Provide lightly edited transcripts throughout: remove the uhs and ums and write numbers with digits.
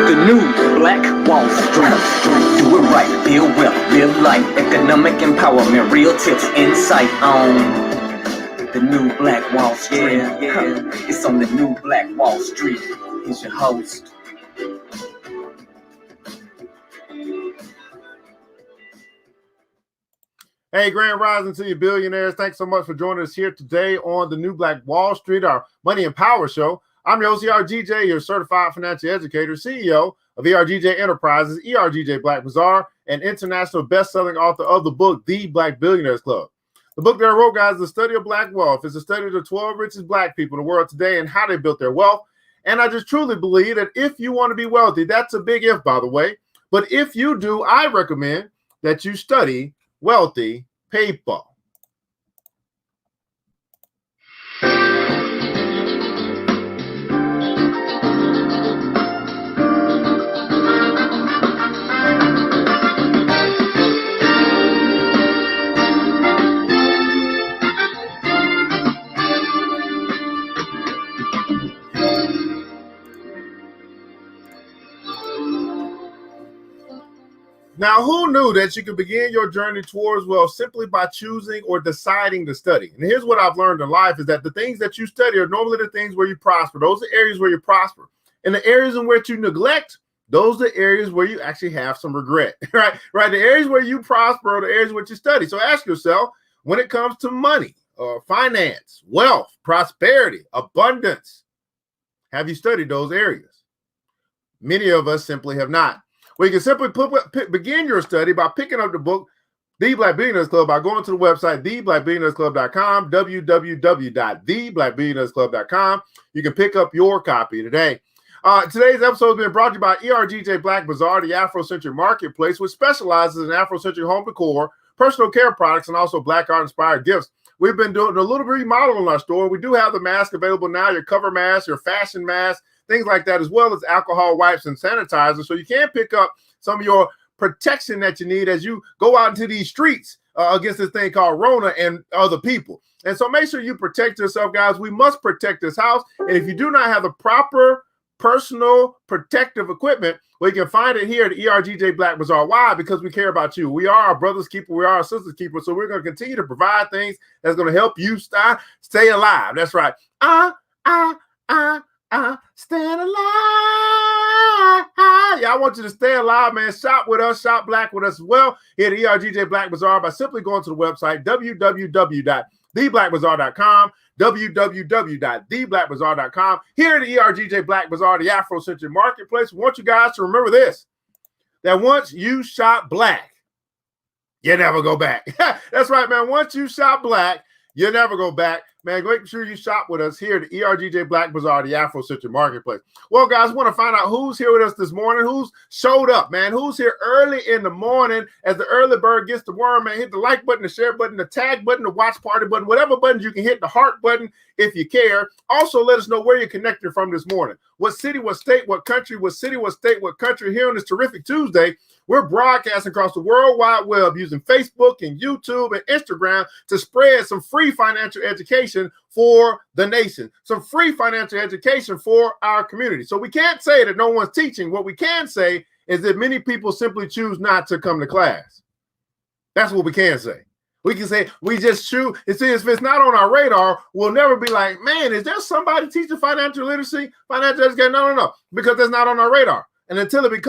The new Black Wall Street. Do it right, build wealth, live life, economic empowerment, real tips, insight on the new Black Wall Street. Yeah. It's on the new Black Wall Street. Here's your host. Hey, Grand Rising to you billionaires. Thanks so much for joining us here today on the new Black Wall Street, our Money and Power Show. I'm your host, ERGJ, your certified financial educator, CEO of ERGJ Enterprises, ERGJ Black Bazaar, and international best-selling author of the book, The Black Billionaires Club. The book that I wrote, guys, is the study of Black wealth. It's a study of the 12 richest Black people in the world today and how they built their wealth. And I just truly believe that if you want to be wealthy, that's a big if, by the way. But if you do, I recommend that you study wealthy people. Now, who knew that you could begin your journey towards wealth simply by choosing or deciding to study? And here's what I've learned in life is that the things that you study are normally the things where you prosper. Those are areas where you prosper. And the areas in which you neglect, those are the areas where you actually have some regret, right? The areas where you prosper are the areas where you study. So ask yourself, when it comes to money, finance, wealth, prosperity, abundance, have you studied those areas? Many of us simply have not. Well, you can simply begin your study by picking up the book, The Black Billionaires Club, by going to the website, theblackbillionairesclub.com, www.theblackbillionairesclub.com. You can pick up your copy today. Today's episode has been brought to you by ERGJ Black Bazaar, the Afrocentric marketplace, which specializes in Afrocentric home decor, personal care products, and also Black art-inspired gifts. We've been doing a little remodel in our store. We do have the mask available now, your cover mask, your fashion mask, things like that, as well as alcohol wipes and sanitizers. So you can pick up some of your protection that you need as you go out into these streets against this thing called Rona and other people. And so make sure you protect yourself, guys. We must protect this house. And if you do not have the proper personal protective equipment, well, you can find it here at ERGJ Black Bazaar. Why? Because we care about you. We are our brother's keeper. We are our sister's keeper. So we're going to continue to provide things that's going to help you stay alive. That's right. Stand alive. Yeah, I want you to stay alive, man. Shop with us, shop Black with us as well here at ERGJ Black Bazaar by simply going to the website, www.theblackbazaar.com, www.theblackbazaar.com. Here at the ERGJ Black Bazaar, the Afrocentric marketplace, we want you guys to remember this, that once you shop Black, you never go back. That's right, man. Once you shop Black, you never go back. Man, make sure you shop with us here at the ERGJ Black Bazaar, the Afrocentric marketplace. Well, guys, want to find out who's here with us this morning, who's showed up, man, who's here early in the morning as the early bird gets the worm, man. Hit the like button, the share button, the tag button, the watch party button, whatever buttons you can hit, the heart button if you care. Also, let us know where you're connected from this morning. What city, what state, what country, what city, what state, what country. Here on this terrific Tuesday, we're broadcasting across the World Wide Web using Facebook and YouTube and Instagram to spread some free financial education for the nation, some free financial education for our community. So we can't say that no one's teaching. What we can say is that many people simply choose not to come to class. That's what we can say. We can say we just choose. If it's not on our radar, we'll never be like, man, is there somebody teaching financial literacy, financial education? No, because that's not on our radar. And until it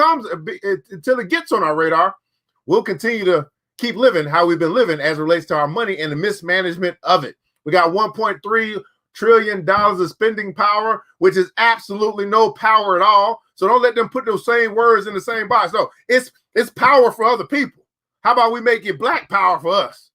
gets on our radar, we'll continue to keep living how we've been living as it relates to our money and the mismanagement of it. We got $1.3 trillion of spending power, which is absolutely no power at all. So don't let them put those same words in the same box. No, it's power for other people. How about we make it Black power for us?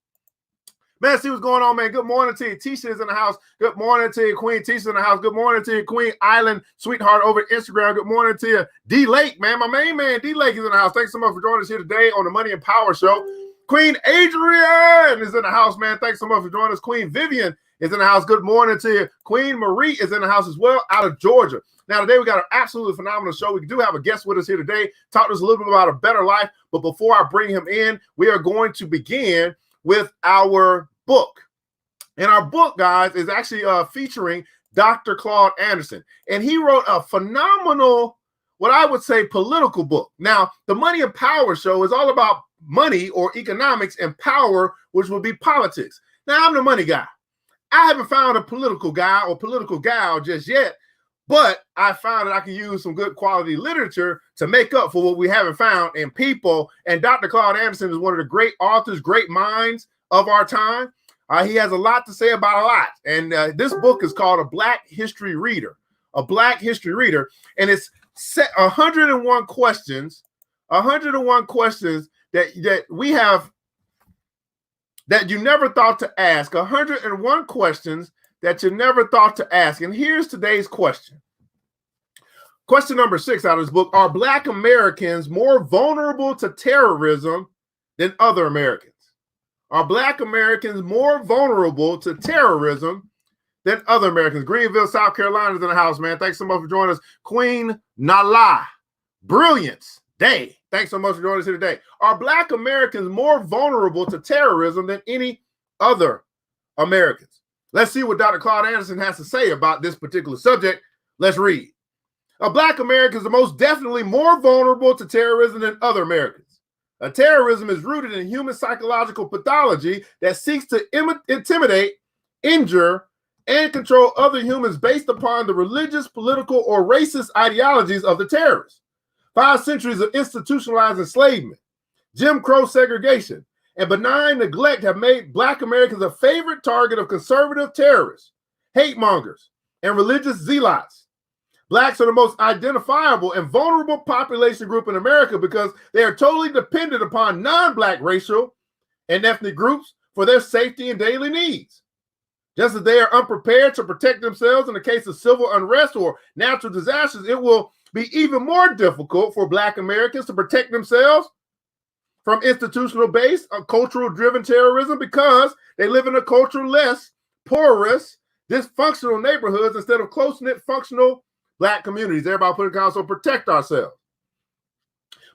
Man, see what's going on, man. Good morning to you. Tisha is in the house. Good morning to you, Queen Tisha in the house. Good morning to you, Queen Island Sweetheart over at Instagram. Good morning to you, D Lake, man. My main man, D Lake, is in the house. Thanks so much for joining us here today on the Money and Power Show. Queen Adrian is in the house, man. Thanks so much for joining us. Queen Vivian is in the house. Good morning to you. Queen Marie is in the house as well, out of Georgia. Now, today we got an absolutely phenomenal show. We do have a guest with us here today. Talk to us a little bit about a better life. But before I bring him in, we are going to begin with our book. And our book, guys, is actually featuring Dr. Claude Anderson. And he wrote a phenomenal what I would say political book. Now, the Money and Power show is all about money or economics and power, which would be politics. Now, I'm the money guy. I haven't found a political guy or political gal just yet, but I found that I can use some good quality literature to make up for what we haven't found in people. And Dr. Claude Anderson is one of the great authors, great minds of our time. He has a lot to say about a lot. And this book is called A Black History Reader, A Black History Reader. And it's set 101 questions, 101 questions that we have that you never thought to ask, 101 questions that you never thought to ask. And here's today's question. Question number 6 out of this book: are Black Americans more vulnerable to terrorism than other Americans? Are Black Americans more vulnerable to terrorism than other Americans? Greenville, South Carolina is in the house, man. Thanks so much for joining us. Queen Nala, Brilliance Day. Thanks so much for joining us here today. Are Black Americans more vulnerable to terrorism than any other Americans? Let's see what Dr. Claude Anderson has to say about this particular subject. Let's read. Black Americans are most definitely more vulnerable to terrorism than other Americans. Terrorism is rooted in human psychological pathology that seeks to intimidate, injure, and control other humans based upon the religious, political, or racist ideologies of the terrorists. 5 centuries of institutionalized enslavement, Jim Crow segregation, and benign neglect have made Black Americans a favorite target of conservative terrorists, hate mongers, and religious zealots. Blacks are the most identifiable and vulnerable population group in America because they are totally dependent upon non-Black racial and ethnic groups for their safety and daily needs. Just as they are unprepared to protect themselves in the case of civil unrest or natural disasters, it will be even more difficult for Black Americans to protect themselves from institutional-based, cultural-driven terrorism because they live in a culture-less, porous, dysfunctional neighborhoods instead of close-knit, functional Black communities. Everybody put it down, so protect ourselves.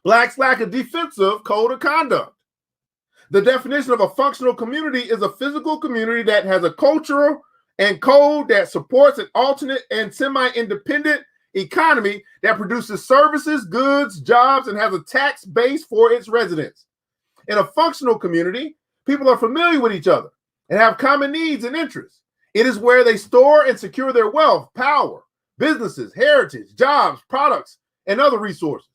Blacks lack a defensive code of conduct. The definition of a functional community is a physical community that has a culture and code that supports an alternate and semi-independent economy that produces services, goods, jobs, and has a tax base for its residents. In a functional community, people are familiar with each other and have common needs and interests. It is where they store and secure their wealth, power, businesses, heritage, jobs, products, and other resources.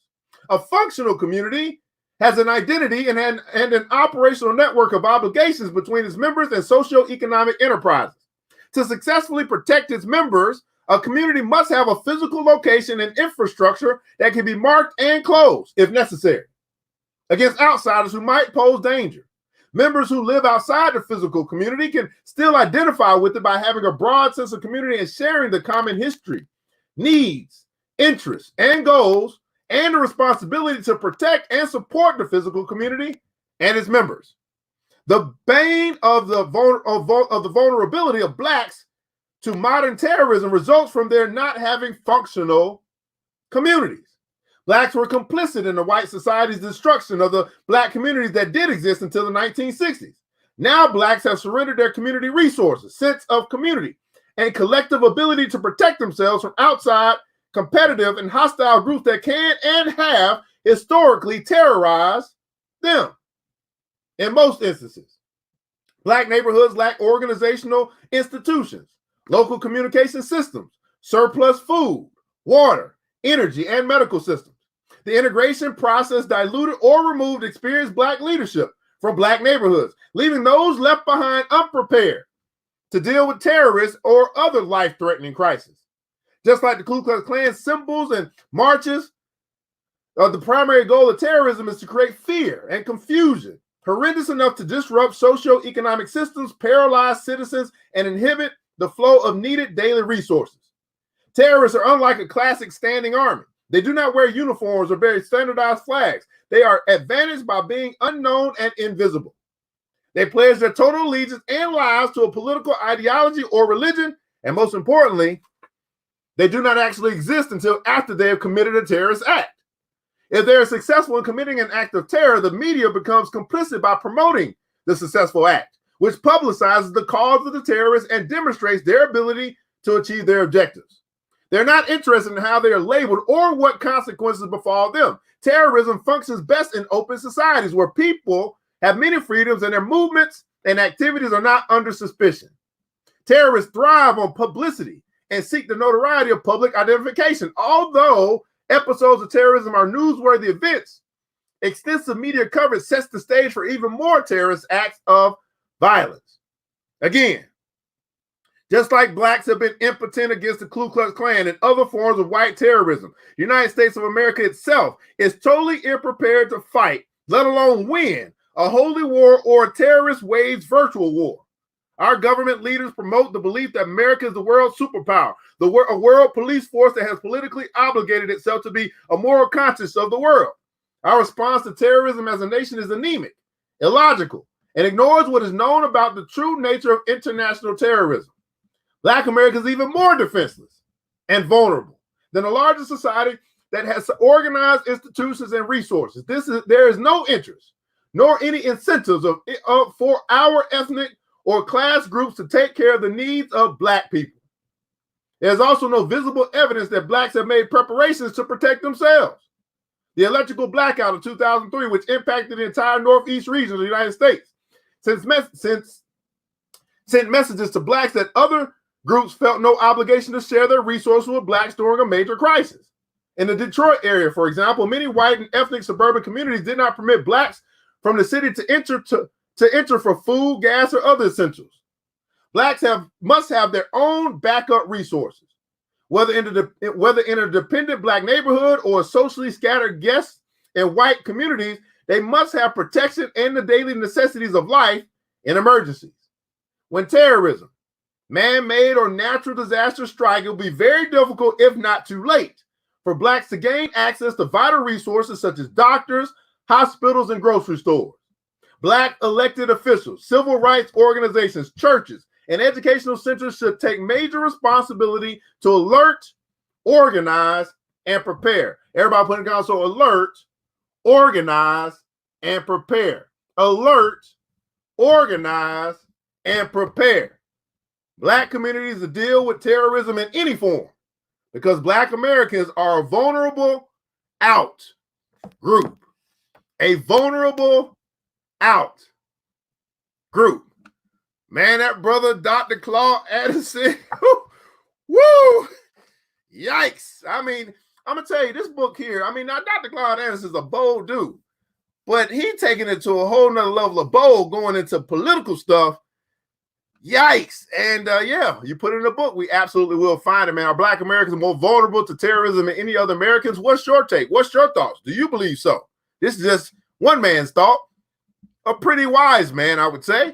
A functional community has an identity and an operational network of obligations between its members and socio-economic enterprises. To successfully protect its members, a community must have a physical location and infrastructure that can be marked and closed, if necessary, against outsiders who might pose danger. Members who live outside the physical community can still identify with it by having a broad sense of community and sharing the common history, needs, interests, and goals, and the responsibility to protect and support the physical community and its members. The bane of the vulnerability of Blacks to modern terrorism results from their not having functional communities. Blacks were complicit in the white society's destruction of the Black communities that did exist until the 1960s. Now Blacks have surrendered their community resources, sense of community, and collective ability to protect themselves from outside, competitive, and hostile groups that can and have historically terrorized them. In most instances, Black neighborhoods lack organizational institutions, local communication systems, surplus food, water, energy, and medical systems. The integration process diluted or removed experienced Black leadership from Black neighborhoods, leaving those left behind unprepared to deal with terrorists or other life-threatening crises. Just like the Ku Klux Klan symbols and marches, the primary goal of terrorism is to create fear and confusion, horrendous enough to disrupt socio-economic systems, paralyze citizens, and inhibit the flow of needed daily resources. Terrorists are unlike a classic standing army. They do not wear uniforms or bear standardized flags. They are advantaged by being unknown and invisible. They pledge their total allegiance and lives to a political ideology or religion, and most importantly, they do not actually exist until after they have committed a terrorist act. If they are successful in committing an act of terror, the media becomes complicit by promoting the successful act, which publicizes the cause of the terrorists and demonstrates their ability to achieve their objectives. They're not interested in how they are labeled or what consequences befall them. Terrorism functions best in open societies where people have many freedoms and their movements and activities are not under suspicion. Terrorists thrive on publicity and seek the notoriety of public identification. Although episodes of terrorism are newsworthy events, extensive media coverage sets the stage for even more terrorist acts of violence. Again, just like blacks have been impotent against the Ku Klux Klan and other forms of white terrorism, the United States of America itself is totally unprepared to fight, let alone win, a holy war or a terrorist waged virtual war. Our government leaders promote the belief that America is the world's superpower, a world police force that has politically obligated itself to be a moral conscience of the world. Our response to terrorism as a nation is anemic, illogical, and ignores what is known about the true nature of international terrorism. Black America is even more defenseless and vulnerable than a larger society that has organized institutions and resources. There is no interest nor any incentives for our ethnic or class groups to take care of the needs of Black people. There's also no visible evidence that Blacks have made preparations to protect themselves. The electrical blackout of 2003, which impacted the entire Northeast region of the United States, sent messages to Blacks that other groups felt no obligation to share their resources with Blacks during a major crisis. In the Detroit area, for example, many white and ethnic suburban communities did not permit Blacks from the city to enter for food, gas, or other essentials. Blacks must have their own backup resources, whether in a dependent Black neighborhood or socially scattered guests in white communities. They must have protection and the daily necessities of life in emergencies. When terrorism, man-made or natural disaster strike, it will be very difficult, if not too late, for Blacks to gain access to vital resources such as doctors, hospitals, and grocery stores. Black elected officials, civil rights organizations, churches, and educational centers should take major responsibility to alert, organize, and prepare. Everybody putting down, so alert, organize, and prepare. Alert, organize, and prepare. Black communities to deal with terrorism in any form because Black Americans are a vulnerable out group. A vulnerable out group. Man, that brother, Dr. Claude Addison, woo, yikes. I mean, I'm going to tell you, this book here, I mean, now Dr. Claude Addison is a bold dude, but he taking it to a whole nother level of bold, going into political stuff. Yikes. And yeah, you put it in the book, we absolutely will find it, man. Are Black Americans more vulnerable to terrorism than any other Americans? What's your take? What's your thoughts? Do you believe so? This is just one man's thought. A pretty wise man, I would say.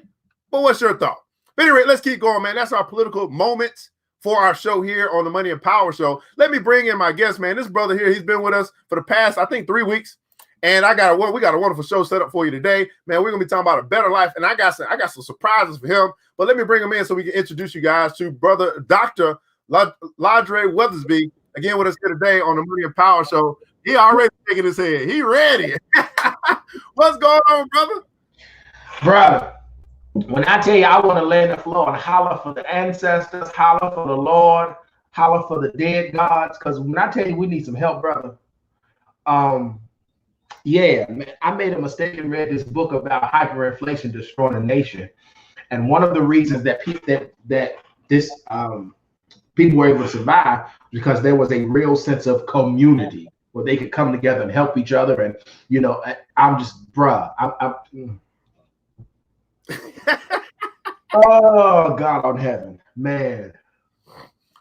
But what's your thought? But anyway, let's keep going, man. That's our political moments for our show here on the Money and Power Show. Let me bring in my guest, man. This brother here, he's been with us for the past, I think, 3 weeks. And we got a wonderful show set up for you today. Man, we're going to be talking about a better life. And I got some surprises for him. But let me bring him in so we can introduce you guys to brother Dr. Ladre Weathersby, again with us here today on the Money and Power Show. He already shaking his head. He ready. What's going on, brother? Brother, when I tell you I want to lay on the floor and holler for the ancestors, holler for the Lord, holler for the dead gods, because when I tell you we need some help, brother, yeah, man, I made a mistake and read this book about hyperinflation destroying a nation. And one of the reasons that people were able to survive because there was a real sense of community where they could come together and help each other. And, you know, I'm just, bruh, oh, God on heaven, man.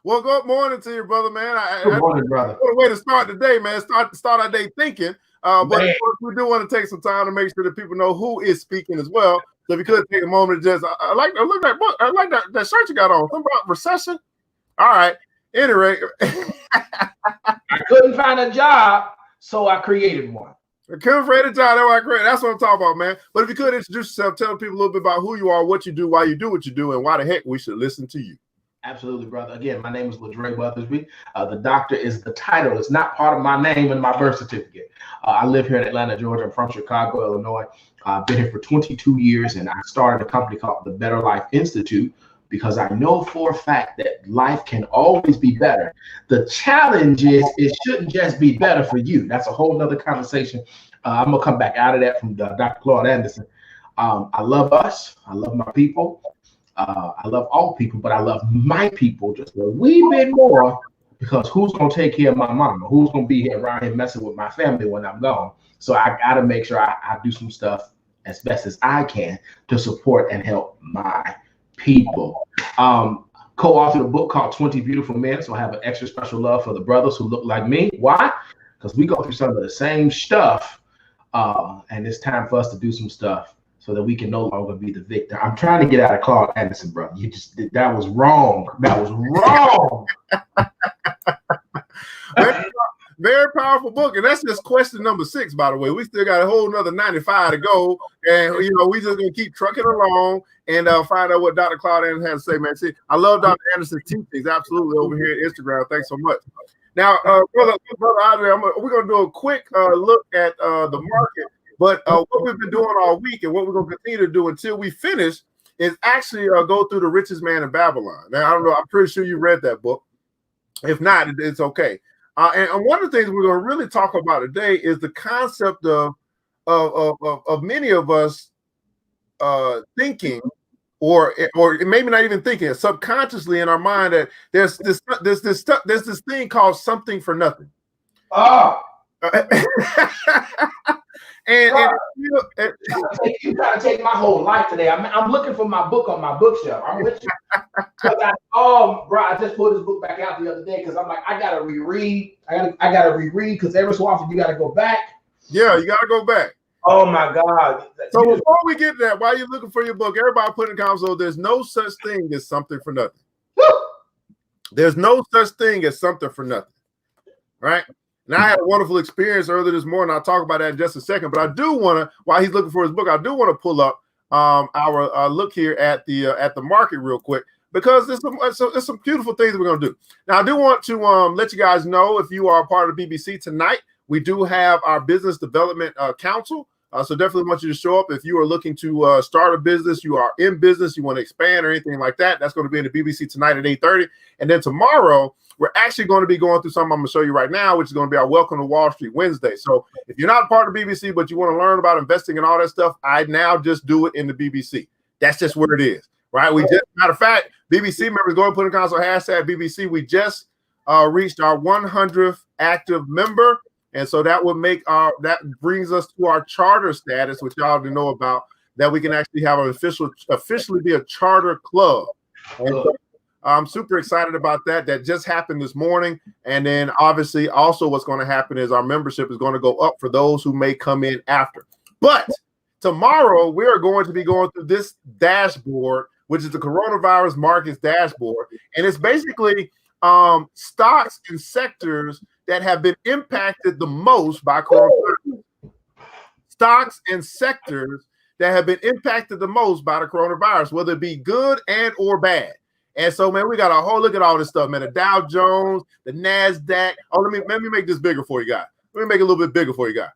Well, good morning to you, brother, man. Good morning, brother. What a way to start the day, man. Start our day thinking. But of course, we do want to take some time to make sure that people know who is speaking as well. So if you could take a moment to just, I like that book. I like that shirt you got on. Something about recession. All right. Anyway. I couldn't find a job, so I created one. I couldn't find a job, that's what I'm talking about, man. But if you could introduce yourself, tell people a little bit about who you are, what you do, why you do what you do, and why the heck we should listen to you. Absolutely, brother. Again, my name is Ladre Weathersby. The doctor is the title. It's not part of my name and my birth certificate. I live here in Atlanta, Georgia. I'm from Chicago, Illinois. I've been here for 22 years, and I started a company called the Better Life Institute because I know for a fact that life can always be better. The challenge is it shouldn't just be better for you. That's a whole nother conversation. I'm gonna come back out of that from Dr. Claude Anderson. I love us. I love my people. I love all people, but I love my people just a wee bit more, because who's gonna take care of my mama? Who's gonna be here around here messing with my family when I'm gone? So I gotta make sure I do some stuff as best as I can to support and help my people. Co-authored a book called 20 Beautiful Men, so I have an extra special love for the brothers who look like me. Why? Because we go through some of the same stuff, and it's time for us to do some stuff so that we can no longer be the victim. I'm trying to get out of Claude Anderson, bro. That was wrong. That was wrong. Very powerful book, and that's just question number 6, by the way. We still got a whole nother 95 to go, and we just gonna keep trucking along and find out what Dr. Claude Anderson has to say, man. See, I love Dr. Anderson's teachings, absolutely, over here at Instagram. Thanks so much. Now, brother Andre, we're gonna do a quick look at the market, but what we've been doing all week and what we're gonna continue to do until we finish is actually go through The Richest Man in Babylon. Now, I don't know, I'm pretty sure you read that book. If not, it's okay. And one of the things we're going to really talk about today is the concept of many of us thinking, or maybe not even thinking, subconsciously in our mind, that there's this thing called something for nothing. Oh. And you trying to take my whole life today. I'm looking for my book on my bookshelf. I'm with you. Bro, I just pulled this book back out the other day because I'm like, I gotta reread. I gotta reread because every so often you gotta go back. Yeah, you gotta go back. Oh my God. So before we get to that, while you're looking for your book, everybody put in the comments, there's no such thing as something for nothing. There's no such thing as something for nothing. Right? Now, I had a wonderful experience earlier this morning. I'll talk about that in just a second. But I do want to, while he's looking for his book, I do want to pull up our look here at the market real quick, because there's some beautiful things we're going to do. Now, I do want to let you guys know, if you are a part of BBC tonight, we do have our Business Development Council. So definitely want you to show up if you are looking to start a business, you are in business, you want to expand or anything like that. That's going to be in the BBC tonight at 8:30. And then tomorrow, we're actually going to be going through something I'm going to show you right now, which is going to be our Welcome to Wall Street Wednesday. So if you're not part of BBC, but you want to learn about investing and all that stuff, I now just do it in the BBC. That's just where it is, right? Matter of fact, BBC members, go and put in console hashtag BBC. We just reached our 100th active member. And so that would that brings us to our charter status, which y'all already know about, that we can actually have an officially be a charter club. And so I'm super excited about that. That just happened this morning. And then obviously also what's going to happen is our membership is going to go up for those who may come in after. But tomorrow we are going to be going through this dashboard, which is the coronavirus markets dashboard. And it's basically stocks and sectors that have been impacted the most by coronavirus. Stocks and sectors that have been impacted the most by the coronavirus, whether it be good and or bad. And so, man, we got a whole look at all this stuff, man. The Dow Jones, the NASDAQ. Oh, let me make this bigger for you guys. Let me make it a little bit bigger for you guys.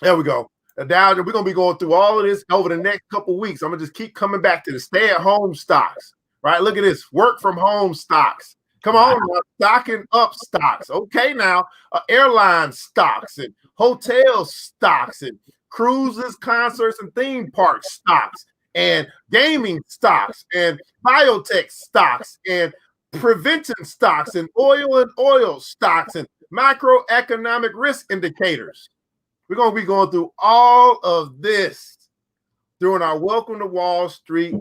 There we go. The Dow Jones. We're going to be going through all of this over the next couple of weeks. I'm going to just keep coming back to the stay-at-home stocks, right? Look at this. Work-from-home stocks. Come on, stocking up stocks. Okay, now airline stocks and hotel stocks and cruises, concerts, and theme park stocks and gaming stocks and biotech stocks and prevention stocks and oil stocks and macroeconomic risk indicators. We're going to be going through all of this during our Welcome to Wall Street,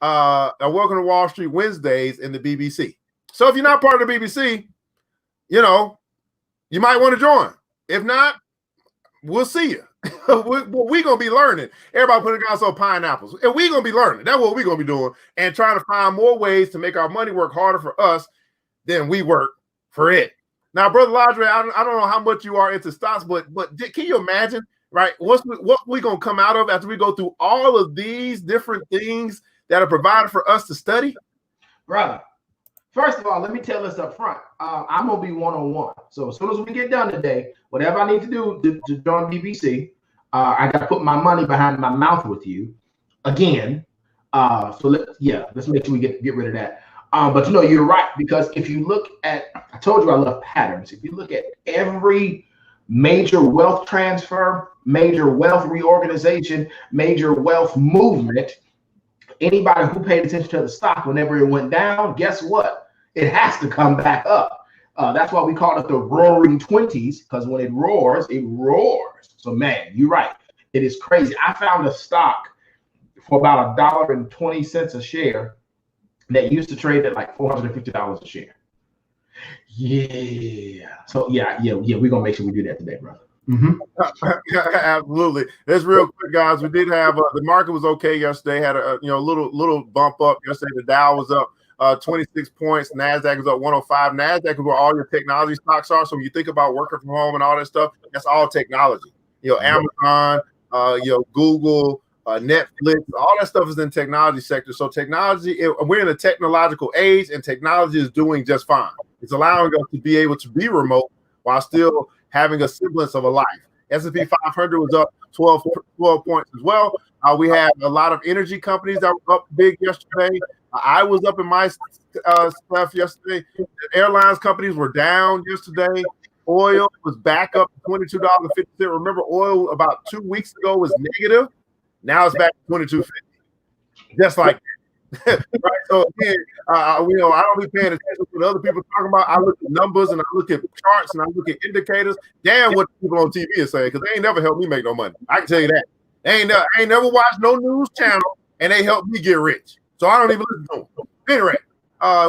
Wednesdays in the BBC. So if you're not part of the BBC, you might want to join. If not, we'll see you. We're going to be learning. Everybody put it down some pineapples. And we're going to be learning. That's what we're going to be doing. And trying to find more ways to make our money work harder for us than we work for it. Now, Brother Ladre, I don't know how much you are into stocks, but can you imagine, right, what we're going to come out of after we go through all of these different things that are provided for us to study? Brother. First of all, let me tell this up front. I'm going to be one-on-one. So as soon as we get done today, whatever I need to do to join BBC, I got to put my money behind my mouth with you. Again, Let's make sure we get rid of that. But you're right, because if you look at, I told you I love patterns. If you look at every major wealth transfer, major wealth reorganization, major wealth movement, anybody who paid attention to the stock whenever it went down, guess what? It has to come back up. That's why we call it the roaring 20s, because when it roars, it roars. So man, you're right. It is crazy. I found a stock for about $1.20 a share that used to trade at like $450 a share. Yeah. So yeah, we're gonna make sure we do that today, brother. Absolutely. That's real quick, guys. We did have the market was okay yesterday. Had a little bump up yesterday. The Dow was up 26 points. Nasdaq was up 105. Nasdaq is where all your technology stocks are. So when you think about working from home and all that stuff, that's all technology. Amazon, Google, Netflix, all that stuff is in technology sector. So technology, we're in a technological age, and technology is doing just fine. It's allowing us to be able to be remote while still having a semblance of a life. S&P 500 was up 12 points as well. We had a lot of energy companies that were up big yesterday. I was up in my stuff yesterday. The airlines companies were down yesterday. Oil was back up to $22.50. Remember, oil about 2 weeks ago was negative. Now it's back to $22.50. Just like that. Right. So again, I don't be paying attention to what other people talking about. I look at numbers and I look at charts and I look at indicators. Damn, what people on TV are saying, because they ain't never helped me make no money. I can tell you that. I ain't never watched no news channel and they helped me get rich. So I don't even listen to them. Anyway,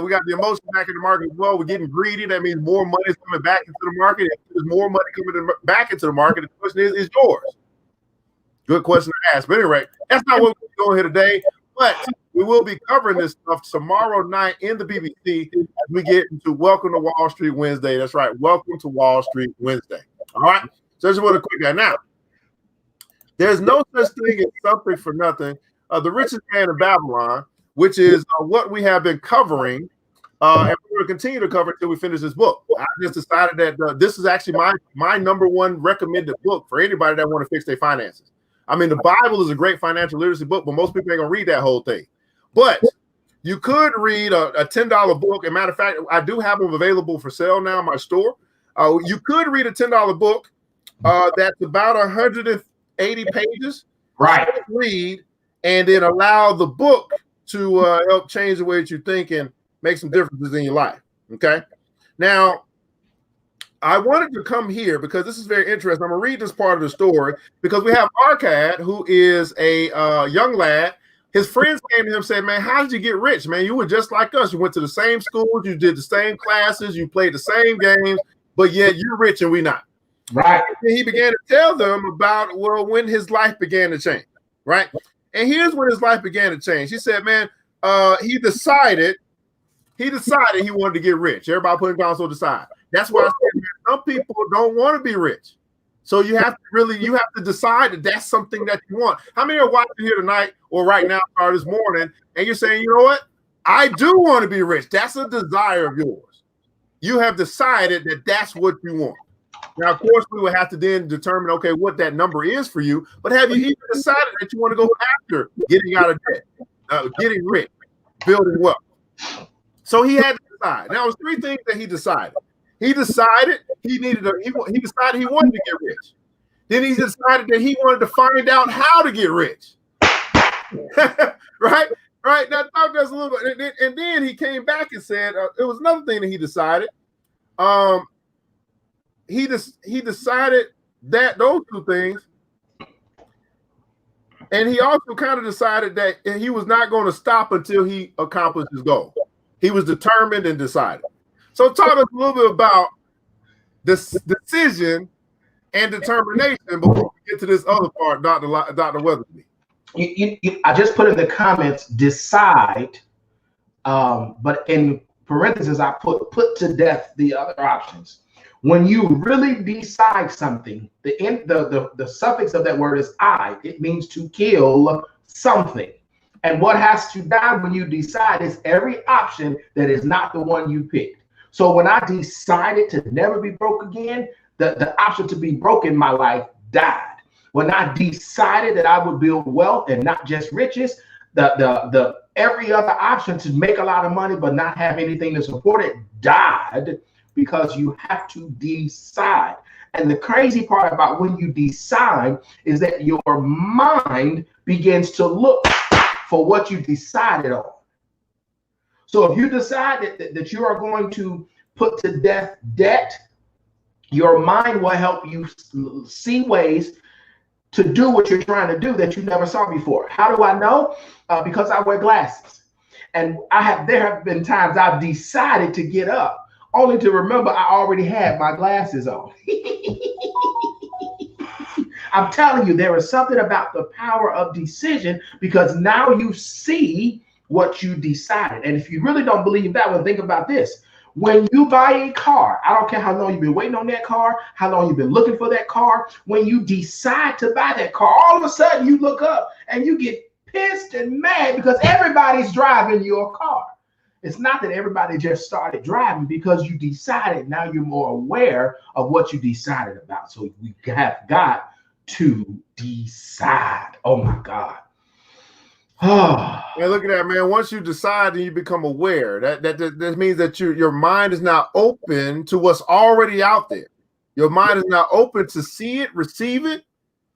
we got the emotion back in the market as well. We're getting greedy. That means more money is coming back into the market. If there's more money coming back into the market, the question is yours? Good question to ask. But anyway, that's not what we're doing here today. But we will be covering this stuff tomorrow night in the BBC as we get into Welcome to Wall Street Wednesday. That's right. Welcome to Wall Street Wednesday. All right. So just want to quick that. Now, there's no such thing as something for nothing. The Richest Man in Babylon, which is what we have been covering, and we're going to continue to cover until we finish this book. I just decided that this is actually my number one recommended book for anybody that want to fix their finances. I mean, the Bible is a great financial literacy book, but most people ain't going to read that whole thing. But you could read a $10 book. As a matter of fact, I do have them available for sale now in my store. You could read a $10 book that's about 180 pages. Right. Read and then allow the book to help change the way that you think and make some differences in your life. Okay. Now, I wanted to come here because this is very interesting. I'm going to read this part of the story because we have Arcad, who is a young lad. His friends came to him and said, man, how did you get rich, man? You were just like us. You went to the same schools. You did the same classes. You played the same games, but yet you're rich and we not. Right. And he began to tell them about, when his life began to change. Right. And here's when his life began to change. He said, man, he decided he wanted to get rich. Everybody putting down so decide. That's why I said, man, some people don't want to be rich. So you have to decide that that's something that you want. How many are watching here tonight or right now or this morning, and you're saying, you know what? I do want to be rich. That's a desire of yours. You have decided that that's what you want. Now, of course, we would have to then determine, okay, what that number is for you. But have you even decided that you want to go after getting out of debt, getting rich, building wealth? So he had to decide. Now, it was three things that he decided. He decided he decided he wanted to get rich. Then he decided that he wanted to find out how to get rich. Right? Now talk to us a little bit. And then he came back and said it was another thing that he decided. He decided that those two things, and he also kind of decided that he was not going to stop until he accomplished his goal. He was determined and decided. So talk to us a little bit about this decision and determination before we get to this other part, Dr. Weatherby. I just put in the comments, decide, but in parentheses, I put to death the other options. When you really decide something, the suffix of that word is I. It means to kill something. And what has to die when you decide is every option that is not the one you picked. So when I decided to never be broke again, the option to be broke in my life died. When I decided that I would build wealth and not just riches, the every other option to make a lot of money but not have anything to support it died, because you have to decide. And the crazy part about when you decide is that your mind begins to look for what you decided on. So if you decide that you are going to put to death debt, your mind will help you see ways to do what you're trying to do that you never saw before. How do I know? Because I wear glasses. And there have been times I've decided to get up only to remember I already had my glasses on. I'm telling you, there is something about the power of decision, because now you see what you decided. And if you really don't believe that one, think about this. When you buy a car, I don't care how long you've been waiting on that car, how long you've been looking for that car, when you decide to buy that car, all of a sudden you look up and you get pissed and mad because everybody's driving your car. It's not that everybody just started driving, because you decided. Now you're more aware of what you decided about. So we have got to decide. Oh my God. Man, look at that, man. Once you decide and you become aware, that means that your mind is now open to what's already out there. Your mind is now open to see it, receive it,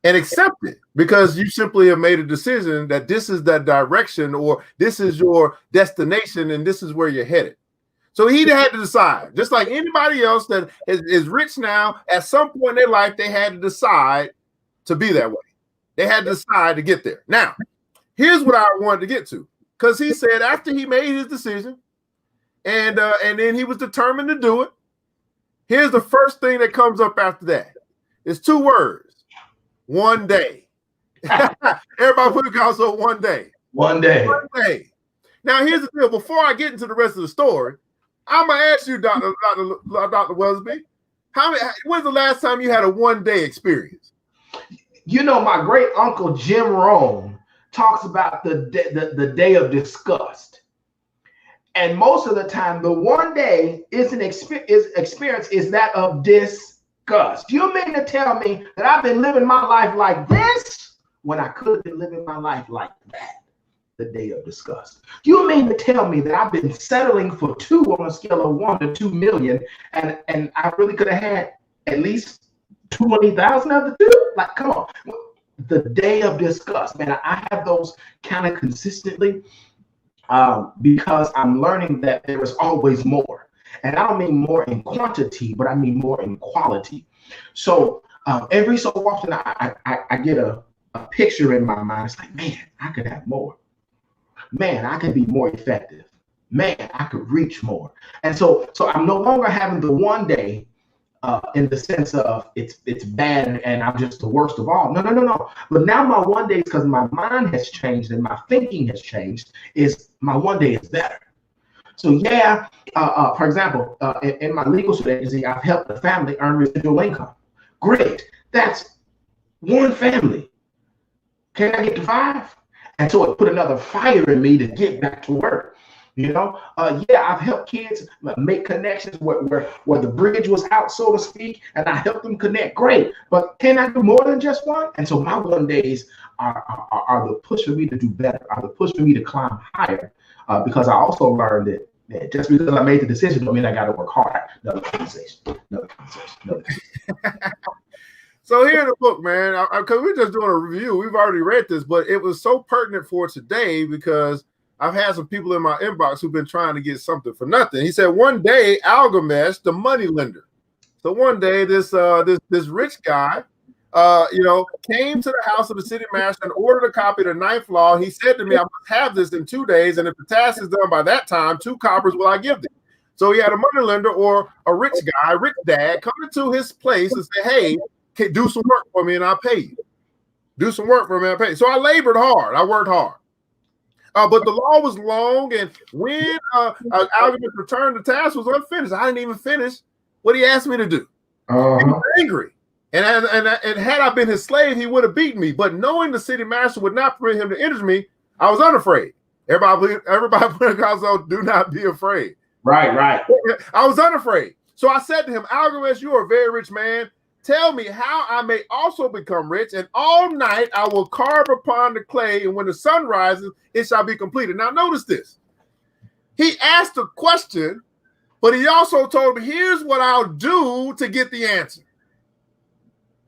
and accept it, because you simply have made a decision that this is that direction, or this is your destination, and this is where you're headed. So he had to decide, just like anybody else that is rich now. At some point in their life, they had to decide to be that way. They had to decide to get there. Now, here's what I wanted to get to, because he said after he made his decision and then he was determined to do it, here's the first thing that comes up after that. It's two words. One day. Everybody put it also one day. One day. One day. Now, here's the deal. Before I get into the rest of the story, I'm going to ask you, Dr. Welsby, when's the last time you had a one-day experience? You know, my great uncle Jim Rohn talks about the day of disgust. And most of the time, the one day experience is that of disgust. You mean to tell me that I've been living my life like this when I could have been living my life like that? The day of disgust. You mean to tell me that I've been settling for 2 on a scale of 1 to 2 million, and I really could have had at least 20,000 of the 2? Like, come on. The day of disgust, man. I have those kind of consistently because I'm learning that there is always more. And I don't mean more in quantity, but I mean more in quality. So every so often I get a picture in my mind. It's like, man, I could have more. Man, I could be more effective. Man, I could reach more. And so I'm no longer having the one day in the sense of it's bad and I'm just the worst of all. No. But now my one day, because my mind has changed and my thinking has changed, is my one day is better. So yeah, for example, in my legal agency, I've helped a family earn residual income. Great. That's one family. Can I get to 5? And so it put another fire in me to get back to work. You know, yeah, I've helped kids make connections where the bridge was out, so to speak, and I helped them connect. Great. But can I do more than just one? And so my one days are the push for me to do better, are the push for me to climb higher, because I also learned that just because I made the decision don't mean I got to work hard. Another conversation. So here in the book, man, because we're just doing a review. We've already read this, but it was so pertinent for today because I've had some people in my inbox who've been trying to get something for nothing. He said one day, Algamesh, the money lender. So one day, this rich guy, came to the house of the city master and ordered a copy of the 9th law. He said to me, I must have this in 2 days, and if the task is done by that time, 2 coppers will I give thee. So he had a money lender or a rich guy, rich dad, come into his place and say, hey, do some work for me and I'll pay you. Do some work for me and I'll pay you. So I labored hard. I worked hard. But the law was long, and when Algamesh returned, the task was unfinished. I didn't even finish what he asked me to do. He was angry. And had I been his slave, he would have beaten me. But knowing the city master would not permit him to injure me, I was unafraid. Everybody put across, so do not be afraid. Right. I was unafraid. So I said to him, Algamesh, you are a very rich man. tell me how I may also become rich, and all night I will carve upon the clay, and when the sun rises, it shall be completed. Now, notice this. He asked a question, but he also told me, here's what I'll do to get the answer.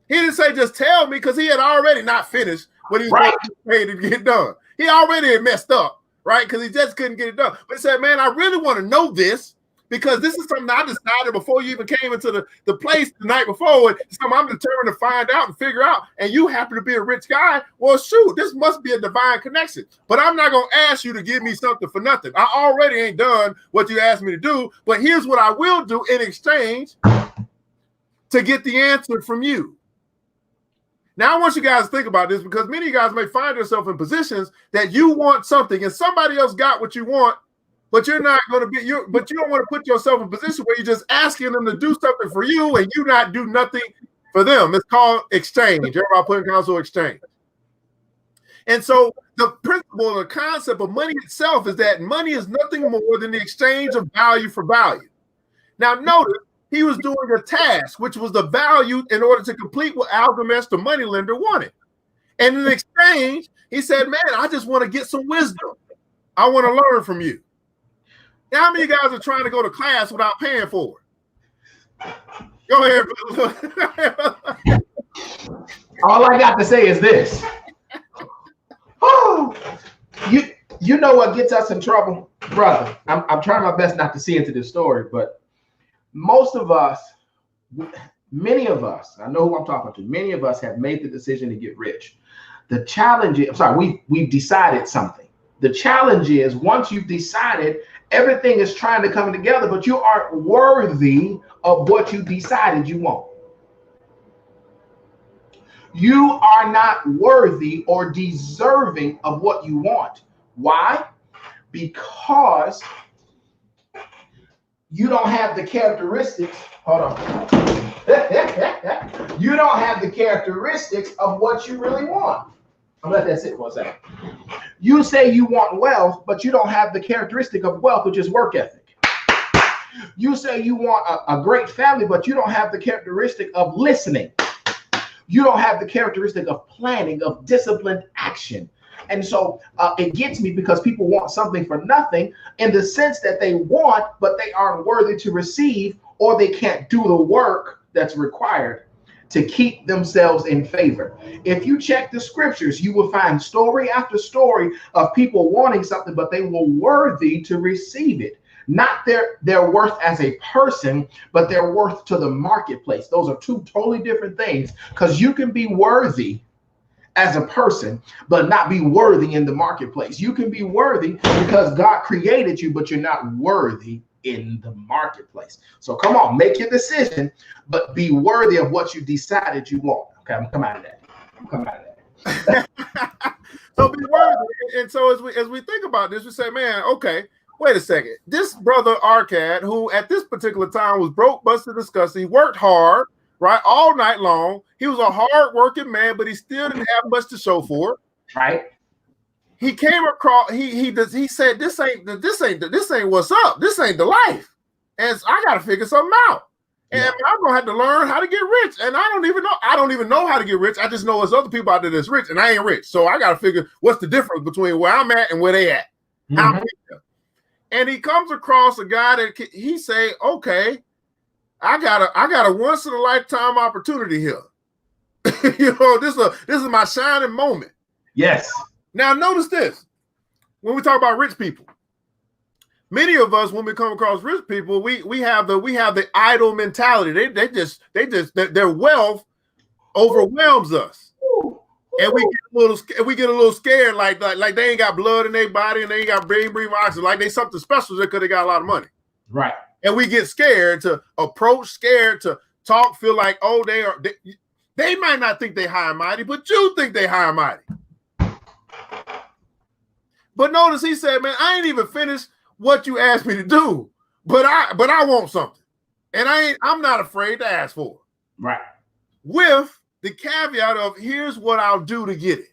He didn't say just tell me, because he had already not finished what he was paid to get done. He already had messed up, right? Because he just couldn't get it done. But he said, man, I really want to know this, because this is something I decided before you even came into the place the night before. And something I'm determined to find out and figure out. And you happen to be a rich guy. Well, shoot, this must be a divine connection. But I'm not going to ask you to give me something for nothing. I already ain't done what you asked me to do. But here's what I will do in exchange to get the answer from you. Now, I want you guys to think about this, because many of you guys may find yourself in positions that you want something and somebody else got what you want, but you're not going to be, but you don't want to put yourself in a position where you're just asking them to do something for you and you not do nothing for them. It's called exchange. Everybody put in council exchange. And so the principle, the concept of money itself is that money is nothing more than the exchange of value for value. Now, notice he was doing a task, which was the value in order to complete what Algamesh, the moneylender, wanted. And in exchange, he said, man, I just want to get some wisdom. I want to learn from you. Now, how many of you guys are trying to go to class without paying for it? Go ahead. All I got to say is this. Oh, you know what gets us in trouble, brother? I'm trying my best not to see into this story, but most of us, many of us, I know who I'm talking to, many of us have made the decision to get rich. The challenge is, we've decided something. The challenge is, once you've decided, everything is trying to come together, but you aren't worthy of what you decided you want. You are not worthy or deserving of what you want. Why? Because you don't have the characteristics. Hold on. You don't have the characteristics of what you really want. I'm gonna let that sit for a second. You say you want wealth, but you don't have the characteristic of wealth, which is work ethic. You say you want a great family, but you don't have the characteristic of listening. You don't have the characteristic of planning, of disciplined action. And so it gets me, because people want something for nothing, in the sense that they want, but they aren't worthy to receive, or they can't do the work that's required to keep themselves in favor. If you check the scriptures, you will find story after story of people wanting something, but they were worthy to receive it. Not their worth as a person, but their worth to the marketplace. Those are two totally different things, because you can be worthy as a person, but not be worthy in the marketplace. You can be worthy because God created you, but you're not worthy in the marketplace. So come on, make your decision, but be worthy of what you decided you want. Okay, I'm coming out of that. So be worthy. And so as we think about this, we say, man, okay, wait a second. This brother Arcad, who at this particular time was broke, busted, disgusting, he worked hard, right, all night long. He was a hard-working man, but he still didn't have much to show for it. Right. He came across. He said, "This ain't what's up. This ain't the life." And so I got to figure something out. And I'm gonna have to learn how to get rich. And I don't even know how to get rich. I just know there's other people out there that's rich, and I ain't rich. So I got to figure what's the difference between where I'm at and where they at. Mm-hmm. And he comes across a guy that he say, "Okay, I got a once in a lifetime opportunity here. You know, this is my shining moment." Yes. Now notice this. When we talk about rich people, many of us, when we come across rich people, we have the idle mentality. Their wealth overwhelms us, and we get a little scared, like they ain't got blood in their body and they ain't got brain oxygen, like they something special because they got a lot of money. Right. And we get scared to approach, scared to talk, feel like, oh, they might not think they high and mighty, but you think they high and mighty. But notice he said, man, I ain't even finished what you asked me to do, but I want something. And I'm not afraid to ask for it. Right. With the caveat of, here's what I'll do to get it.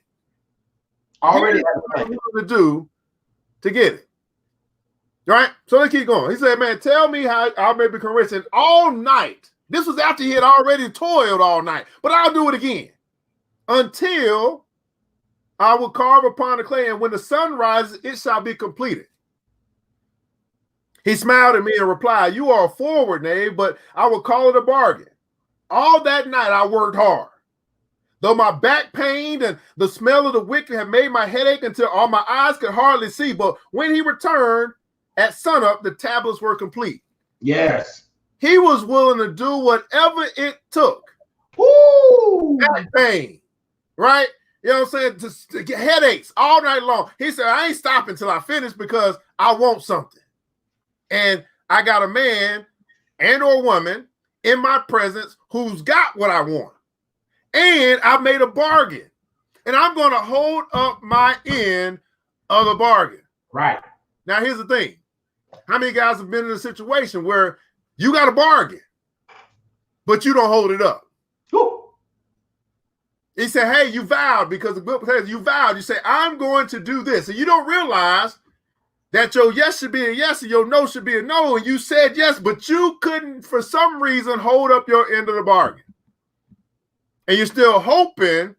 Already to do to get it. Right? So let's keep going. He said, man, tell me how I may become rich. And all night This was after he had already toiled all night, but I'll do it again until I will carve upon the clay, and when the sun rises, it shall be completed. He smiled at me and replied, you are forward, knave, but I will call it a bargain. All that night I worked hard. Though my back pained and the smell of the wick had made my headache until all my eyes could hardly see. But when he returned at sunup, the tablets were complete. Yes. He was willing to do whatever it took. Woo! Back pain, right? You know what I'm saying? To get headaches all night long. He said, I ain't stopping until I finish because I want something. And I got a man and or woman in my presence who's got what I want. And I made a bargain. And I'm going to hold up my end of the bargain. Right. Now, here's the thing. How many guys have been in a situation where you got a bargain, but you don't hold it up? Woo. He said, hey, you vowed, because the book says you vowed. You say, I'm going to do this. And you don't realize that your yes should be a yes and your no should be a no. And you said yes, but you couldn't, for some reason, hold up your end of the bargain. And you're still hoping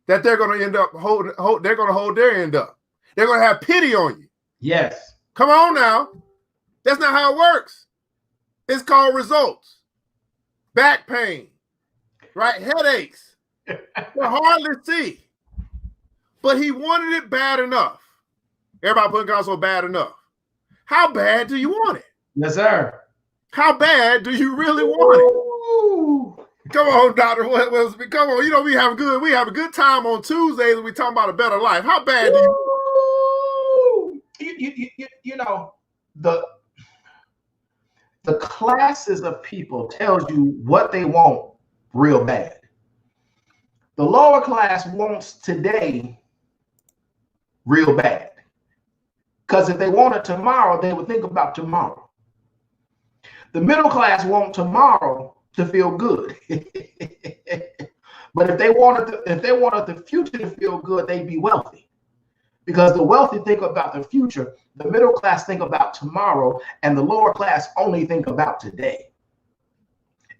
that they're going to end up they're going to hold their end up. They're going to have pity on you. Yes. Come on now. That's not how it works. It's called results. Back pain, right? Headaches. You hardly see. But he wanted it bad enough. Everybody putting console bad enough. How bad do you want it? Yes, sir. How bad do you really want it? Ooh. Come on, Dr. Come on. You know, we have a good time on Tuesdays when we talk about a better life. How bad do you know, the classes of people tells you what they want real bad. The lower class wants today real bad. Because if they wanted tomorrow, they would think about tomorrow. The middle class want tomorrow to feel good. But if they wanted the future to feel good, they'd be wealthy. Because the wealthy think about the future, the middle class think about tomorrow, and the lower class only think about today.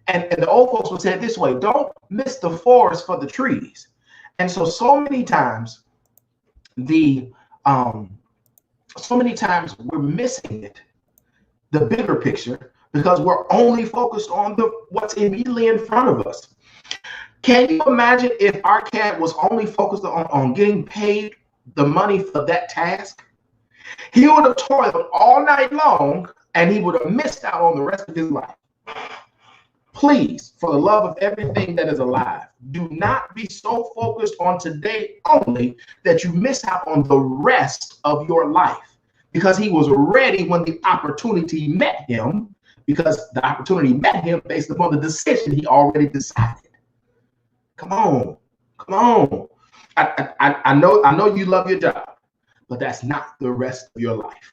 And the old folks would say it this way: don't miss the forest for the trees. And so many times we're missing it, the bigger picture, because we're only focused on what's immediately in front of us. Can you imagine if our cat was only focused on getting paid the money for that task? He would have toiled all night long and he would have missed out on the rest of his life. Please, for the love of everything that is alive, do not be so focused on today only that you miss out on the rest of your life, because he was ready when the opportunity met him, because the opportunity met him based upon the decision he already decided. Come on. I know you love your job, but that's not the rest of your life.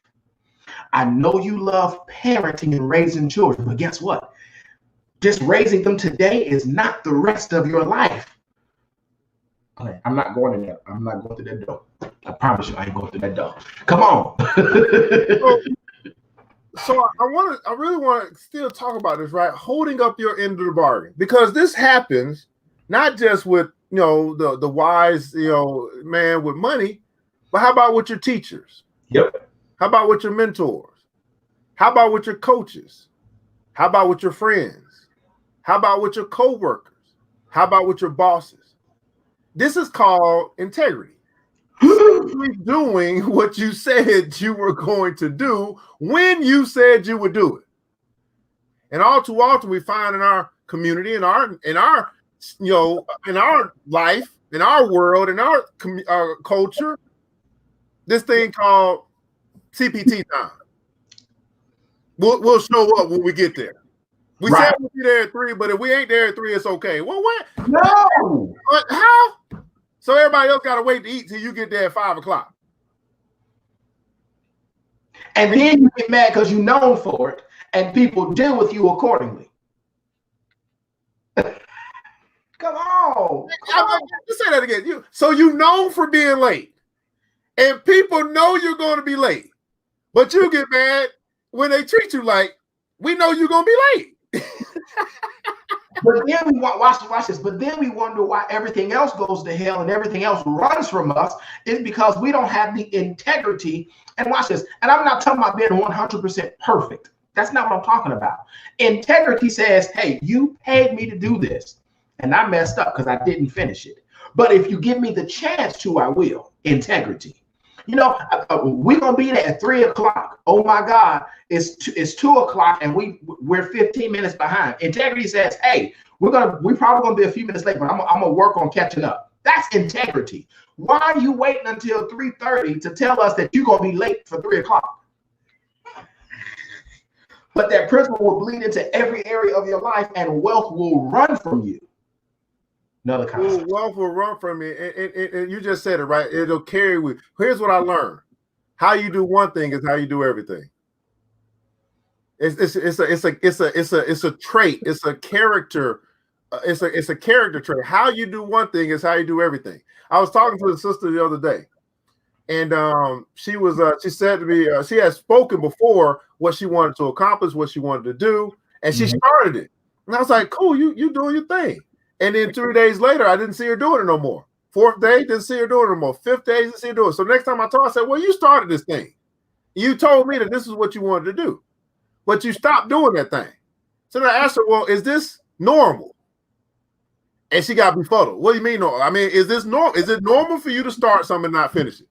I know you love parenting and raising children, but guess what? Just raising them today is not the rest of your life. Okay, I'm not going in there. I'm not going to that door. I promise you, I ain't going to that door. Come on. So I really want to still talk about this, right? Holding up your end of the bargain, because this happens not just with, you know, the wise, you know, man with money, but how about with your teachers? Yep. How about with your mentors? How about with your coaches? How about with your friends? How about with your coworkers? How about with your bosses? This is called integrity. Doing what you said you were going to do when you said you would do it. And all too often we find in our community, in our you know, in our life, in our world, in our culture, this thing called CPT time. We'll show up when we get there. We said we'll be there at 3, but if we ain't there at 3, it's okay. Well, what? No. How? So everybody else got to wait to eat till you get there at 5 o'clock. And then you get mad because you're known for it, and people deal with you accordingly. Come on. Let's say that again. So you known for being late, and people know you're going to be late, but you get mad when they treat you like, we know you're going to be late. But then we watch this. But then we wonder why everything else goes to hell and everything else runs from us is because we don't have the integrity. And watch this. And I'm not talking about being 100% perfect. That's not what I'm talking about. Integrity says, hey, you paid me to do this, and I messed up because I didn't finish it. But if you give me the chance to, I will. Integrity. You know, we're gonna be there at 3 o'clock. Oh my God, it's 2 o'clock and we're 15 minutes behind. Integrity says, hey, we're probably gonna be a few minutes late, but I'm gonna work on catching up. That's integrity. Why are you waiting until 3:30 to tell us that you're gonna be late for 3 o'clock? But that principle will bleed into every area of your life, and wealth will run from you. Another concept. Wealth will run from me, and you just said it right. It'll carry with. Here's what I learned: how you do one thing is how you do everything. It's a trait. It's a character. It's a character trait. How you do one thing is how you do everything. I was talking to a sister the other day, and she said to me she had spoken before what she wanted to accomplish, what she wanted to do, and she started it. And I was like, "Cool, you doing your thing." And then 3 days later, I didn't see her doing it no more. 4th day, didn't see her doing it no more. 5th day, didn't see her doing it. So next time I told her, I said, well, you started this thing. You told me that this is what you wanted to do, but you stopped doing that thing. So then I asked her, well, is this normal? And she got befuddled. What do you mean normal? I mean, is this normal? Is it normal for you to start something and not finish it?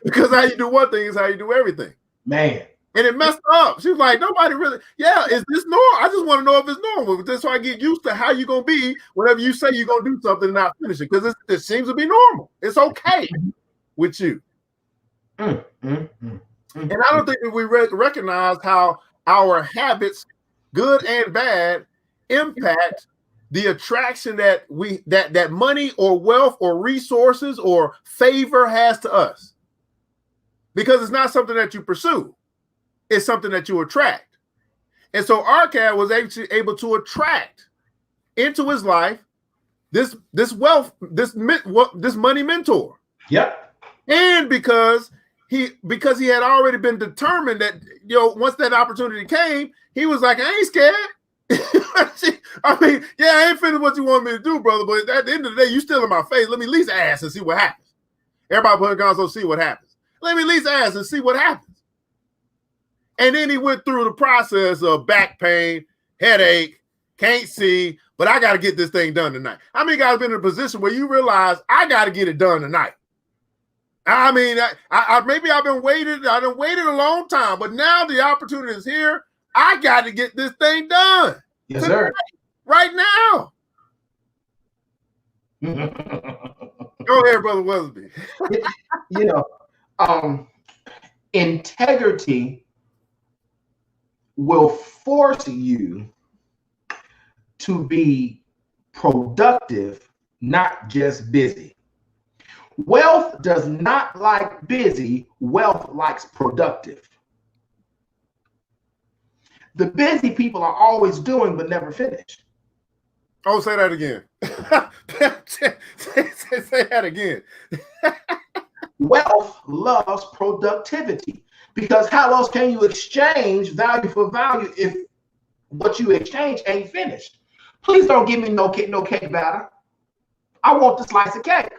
Because how you do one thing is how you do everything. Man. And it messed up. She was like, nobody really, is this normal? I just want to know if it's normal. But that's why I get used to how you're going to be whenever you say you're going to do something and not finish it. Because it seems to be normal. It's okay with you. And I don't think that we recognize how our habits, good and bad, impact the attraction that that money or wealth or resources or favor has to us. Because it's not something that you pursue. It's something that you attract. And so Arcad was able to attract into his life this wealth, this money mentor. Yep. And because he had already been determined that, once that opportunity came, he was like, I ain't scared. I mean, I ain't finished what you want me to do, brother, but at the end of the day, you still in my face. Let me at least ask and see what happens. Everybody put guns on, see what happens. Let me at least ask and see what happens. And then he went through the process of back pain, headache, can't see, but I got to get this thing done tonight. How many guys been in a position where you realize I got to get it done tonight? I mean, maybe I've been waiting. I've been waiting a long time, but now the opportunity is here. I got to get this thing done. Yes, sir. Right now. Go ahead, Brother Weatherby. Integrity will force you to be productive, not just busy. Wealth does not like busy. Wealth likes productive. The busy people are always doing but never finish. Oh, say that again. say that again. Wealth loves productivity. Because how else can you exchange value for value if what you exchange ain't finished? Please don't give me no cake batter. I want the slice of cake.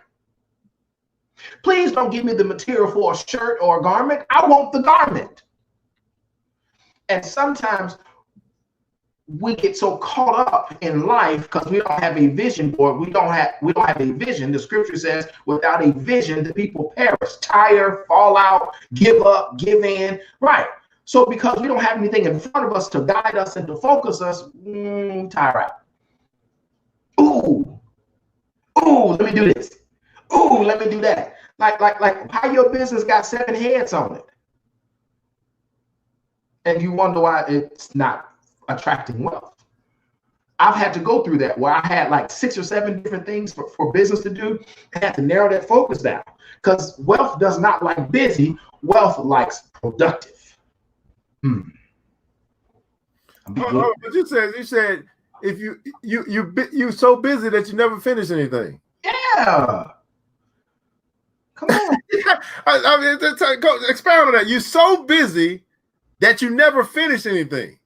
Please don't give me the material for a shirt or a garment. I want the garment. And sometimes we get so caught up in life because we don't have a vision board. We don't have a vision. The scripture says, without a vision, the people perish, tire, fall out, give up, give in. Right. So because we don't have anything in front of us to guide us and to focus us, tire out. Ooh, let me do this. Ooh, let me do that. Like how your business got 7 heads on it. And you wonder why it's not attracting wealth. I've had to go through that where I had like 6 or 7 different things for business to do and had to narrow that focus down because wealth does not like busy. Wealth likes productive. But you said if you so busy that you never finish anything. Yeah. Come on. I mean, expound on that. You're so busy that you never finish anything.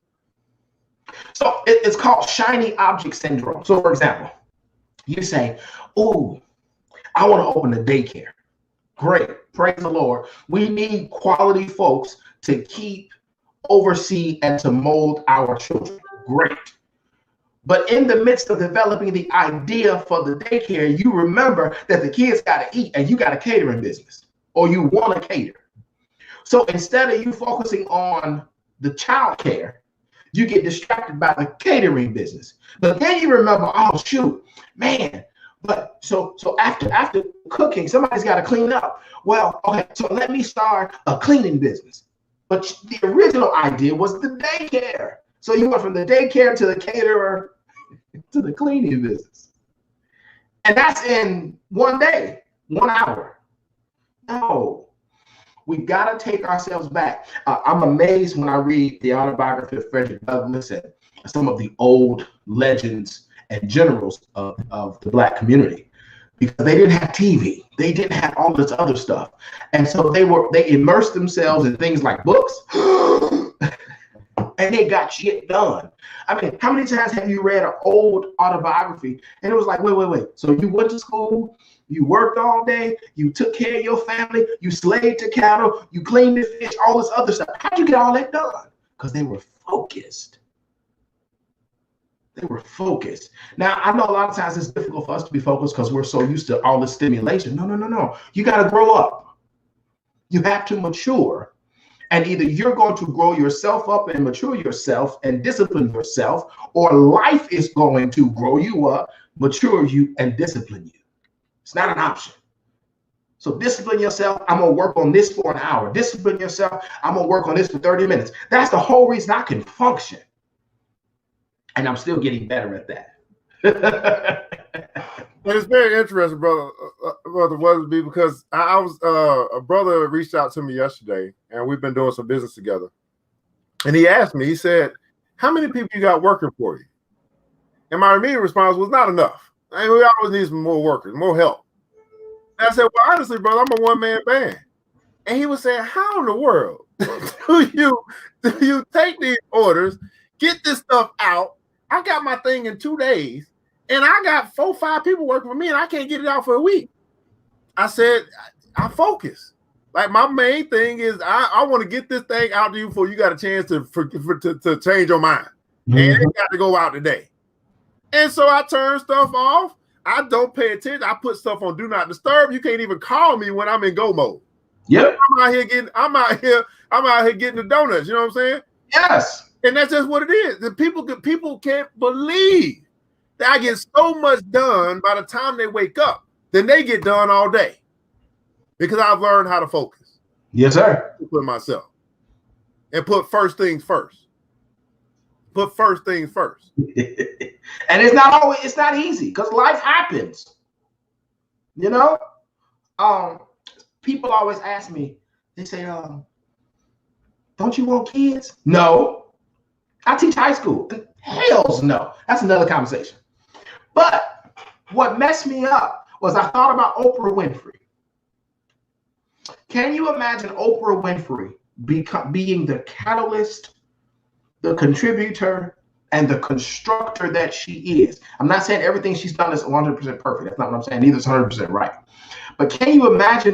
So it's called shiny object syndrome. So for example, you say, oh, I want to open a daycare. Great. Praise the Lord. We need quality folks to keep, oversee, and to mold our children. Great. But in the midst of developing the idea for the daycare, you remember that the kids got to eat and you got a catering business, or you want to cater. So instead of you focusing on the child care, you get distracted by the catering business. But then you remember, oh shoot, man. But so after cooking, somebody's got to clean up. Well, okay, so let me start a cleaning business. But the original idea was the daycare. So you went from the daycare to the caterer to the cleaning business. And that's in one day, 1 hour. No, we've got to take ourselves back. I'm amazed when I read the autobiography of Frederick Douglass and some of the old legends and generals of the Black community, because they didn't have TV. They didn't have all this other stuff. And so they immersed themselves in things like books and they got shit done. I mean, how many times have you read an old autobiography and it was like, wait. So you went to school, you worked all day, you took care of your family, you slaved to cattle, you cleaned the fish, all this other stuff. How'd you get all that done? Because they were focused. They were focused. Now, I know a lot of times it's difficult for us to be focused because we're so used to all this stimulation. No. You got to grow up. You have to mature. And either you're going to grow yourself up and mature yourself and discipline yourself, or life is going to grow you up, mature you, and discipline you. It's not an option. So discipline yourself. I'm going to work on this for an hour. Discipline yourself. I'm going to work on this for 30 minutes. That's the whole reason I can function. And I'm still getting better at that. And it's very interesting, brother Weathersby, because I was a brother reached out to me yesterday, and we've been doing some business together. And he asked me, he said, how many people you got working for you? And my immediate response was, not enough. I mean, we always need some more workers, more help. And I said, well, honestly, brother, I'm a one-man band. And he was saying, how in the world do you take these orders, get this stuff out? I got my thing in 2 days, and I got 4 or 5 people working for me, and I can't get it out for a week. I said, I focus. Like, my main thing is I want to get this thing out to you before you got a chance to change your mind. Mm-hmm. And it got to go out today. And so I turn stuff off. I don't pay attention. I put stuff on do not disturb. You can't even call me when I'm in go mode. Yep. I'm out here getting the donuts. You know what I'm saying? Yes. And that's just what it is. The people can't believe that I get so much done by the time they wake up. Then they get done all day because I've learned how to focus. Yes, sir. Put myself and put first things first. Put first things first. And it's not easy because life happens. You know, people always ask me, they say, don't you want kids? No. I teach high school. Hells no. That's another conversation. But what messed me up was I thought about Oprah Winfrey. Can you imagine Oprah Winfrey being the catalyst, the contributor, and the constructor that she is? I'm not saying everything she's done is 100% perfect. That's not what I'm saying. Neither is 100% right. But can you imagine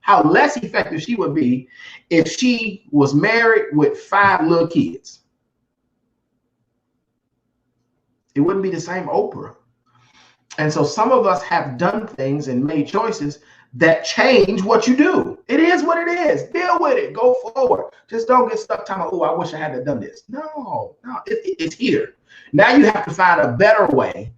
how less effective she would be if she was married with 5 little kids? It wouldn't be the same Oprah. And so some of us have done things and made choices that change what you do. It is what it is. Deal with it. Go forward. Just don't get stuck talking about, oh, I wish I had done this. No, it's here. Now you have to find a better way.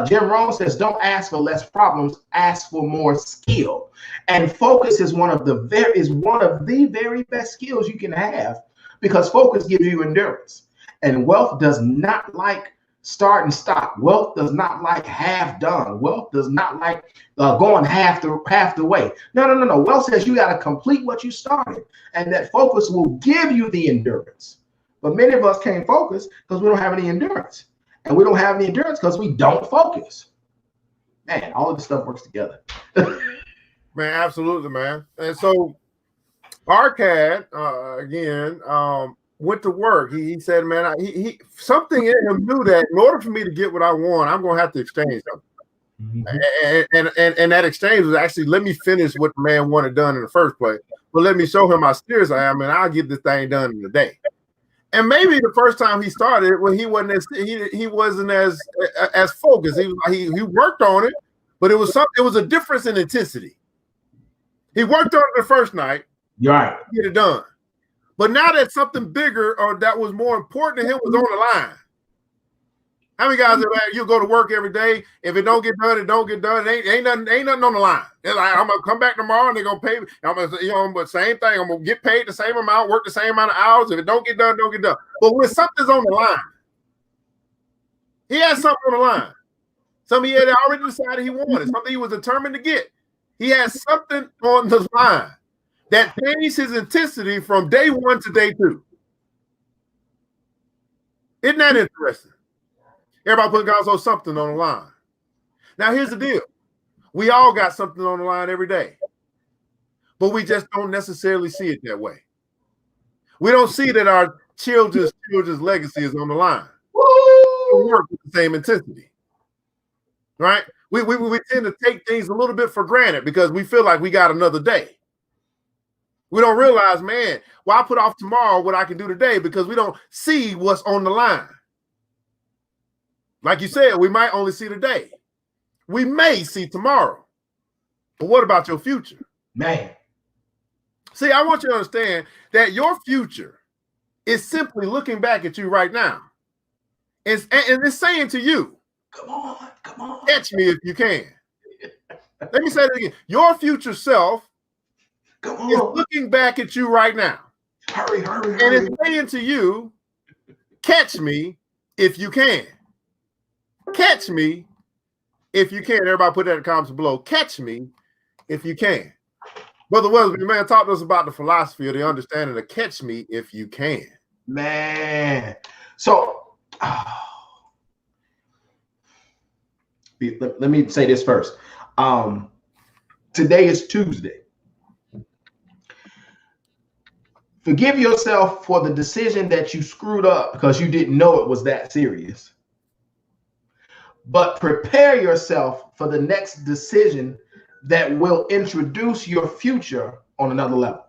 Jim Rohn says, don't ask for less problems, ask for more skill. And focus is one of the very best skills you can have, because focus gives you endurance. And wealth does not like start and stop. Wealth does not like half done. Wealth does not like going half the way. No. Wealth says you got to complete what you started, and that focus will give you the endurance. But many of us can't focus because we don't have any endurance. And we don't have any endurance because we don't focus. Man, all of this stuff works together. Man, absolutely, man. And so ARCAD, again, went to work, he said, man, he something in him knew that in order for me to get what I want, I'm gonna have to exchange something. And that exchange was actually, let me finish what the man wanted done in the first place, but let me show him how serious I am, and I'll get this thing done in a day. And maybe the first time he started, when he wasn't as focused. He worked on it, but it was a difference in intensity. He worked on it the first night, you're right, get it done. But now that something bigger or that was more important to him was on the line. How many guys are like, you go to work every day? If it don't get done, it don't get done. It ain't nothing on the line. They're like, I'm gonna come back tomorrow and they're gonna pay me. But same thing. I'm gonna get paid the same amount, work the same amount of hours. If it don't get done, don't get done. But when something's on the line, he had something on the line. Something he had already decided he wanted, something he was determined to get. He had something on the line that changed his intensity from day one to day two. Isn't that interesting? Everybody putting also something on the line. Now, here's the deal. We all got something on the line every day, but we just don't necessarily see it that way. We don't see that our children's legacy is on the line. We work with the same intensity, right? We tend to take things a little bit for granted because we feel like we got another day. We don't realize, man, why put off tomorrow what I can do today, because we don't see what's on the line. Like you said, we might only see today. We may see tomorrow. But what about your future? Man. See, I want you to understand that your future is simply looking back at you right now. And it's saying to you, come on. Catch me if you can. Let me say that again. Your future self is looking back at you right now. Hurry. And it's saying to you, catch me if you can. Catch me if you can. Everybody put that in the comments below. Catch me if you can. Brother Wesley, man, talk to us about the philosophy of the understanding of catch me if you can. Man. So let me say this first. Today is Tuesday. Forgive yourself for the decision that you screwed up because you didn't know it was that serious. But prepare yourself for the next decision that will introduce your future on another level.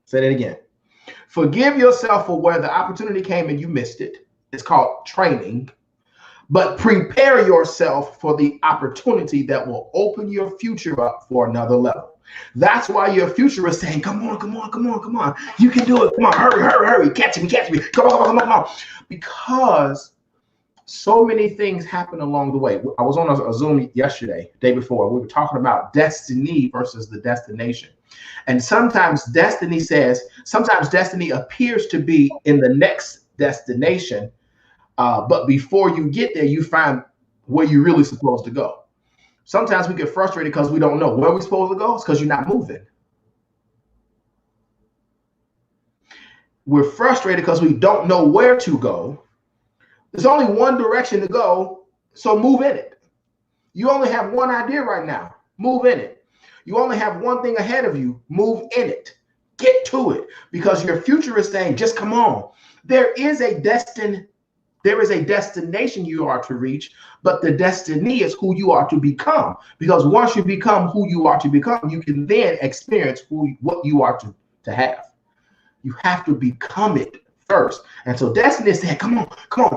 Say that again. Forgive yourself for where the opportunity came and you missed it. It's called training. But prepare yourself for the opportunity that will open your future up for another level. That's why your future is saying, come on. You can do it. Come on, hurry. Catch me. Come on. Because so many things happen along the way. I was on a Zoom yesterday, day before. We were talking about destiny versus the destination. And sometimes destiny appears to be in the next destination. But before you get there, you find where you're really supposed to go. Sometimes we get frustrated because we don't know where we're supposed to go. It's because you're not moving. We're frustrated because we don't know where to go. There's only one direction to go, so move in it. You only have one idea right now. Move in it. You only have one thing ahead of you. Move in it. Get to it, because your future is saying, just come on. There is a destination you are to reach, but the destiny is who you are to become. Because once you become who you are to become, you can then experience what you are to have. You have to become it first. And so destiny is saying, come on,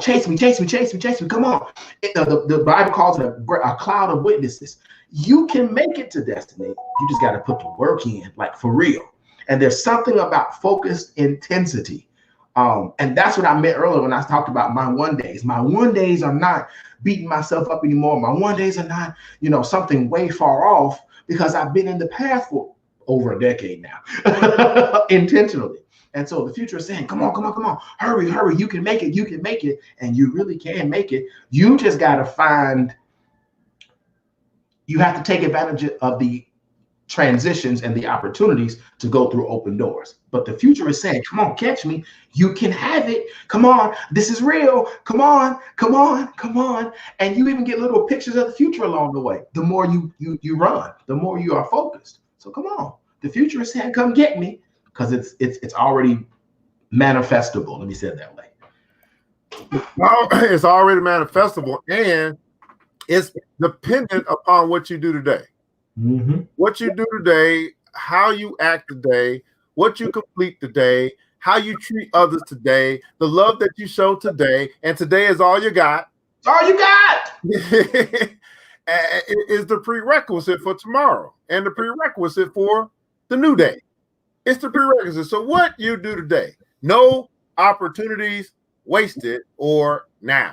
chase me, come on. The Bible calls it a cloud of witnesses. You can make it to destiny. You just got to put the work in, like for real. And there's something about focused intensity. And that's what I meant earlier when I talked about my one days. My one days are not beating myself up anymore. My one days are not, something way far off, because I've been in the path for over a decade now, intentionally. And so the future is saying, come on, hurry, you can make it, and you really can make it. You just got to you have to take advantage of the transitions and the opportunities to go through open doors. But the future is saying, come on, catch me. You can have it. Come on. This is real. Come on. And you even get little pictures of the future along the way. The more you run, the more you are focused. So come on. The future is saying, come get me, because it's already manifestable. Let me say it that way. Well, it's already manifestable, and it's dependent upon what you do today. Mm-hmm. What you do today, how you act today, what you complete today, how you treat others today, the love that you show today, and today is all you got. All you got is the prerequisite for tomorrow and the prerequisite for the new day. It's the prerequisite. So what you do today, no opportunities wasted or now.